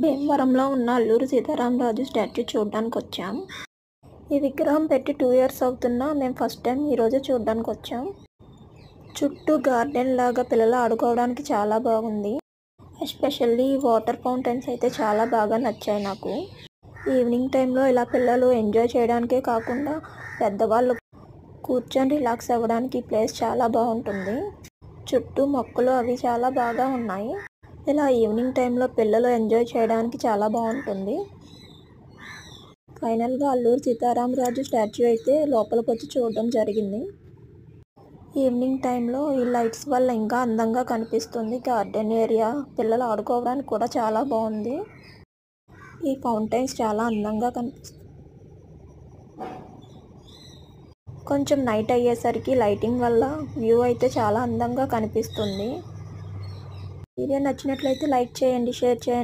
భీమవరంలో ఉన్న అల్లూరి సీతారామరాజు స్టాచ్యూ చూడడానికి వచ్చాం. ఈ విగ్రహం పెట్టి 2 years అవుతున్నా మేము ఫస్ట్ టైం ఈరోజే చూడడానికి వచ్చాం. చుట్టూ గార్డెన్ లాగా పిల్లలు ఆడుకోవడానికి చాలా బాగుంది. ఎస్పెషల్లీ వాటర్ ఫౌంటైన్స్ అయితే చాలా బాగా నచ్చాయి నాకు. ఈవినింగ్ టైంలో ఇలా పిల్లలు ఎంజాయ్ చేయడానికే కాకుండా పెద్దవాళ్ళు కూర్చొని రిలాక్స్ అవ్వడానికి ఈ ప్లేస్ చాలా బాగుంటుంది. చుట్టూ మొక్కలు అవి చాలా బాగా ఉన్నాయి. ఇలా ఈవినింగ్ టైంలో పిల్లలు ఎంజాయ్ చేయడానికి చాలా బాగుంటుంది. ఫైనల్గా అల్లూరి సీతారామరాజు స్టాచ్యూ అయితే లోపలికి వచ్చి చూడడం జరిగింది. ఈవినింగ్ టైంలో ఈ లైట్స్ వల్ల ఇంకా అందంగా కనిపిస్తుంది. గార్డెన్ ఏరియా పిల్లలు ఆడుకోవడానికి కూడా చాలా బాగుంది. ఈ ఫౌంటైన్స్ చాలా అందంగా కనిపిస్తుంది. కొంచెం నైట్ అయ్యేసరికి లైటింగ్ వల్ల వ్యూ అయితే చాలా అందంగా కనిపిస్తుంది. వీడియో నచ్చినట్లయితే లైక్ చేయండి, షేర్ చేయండి.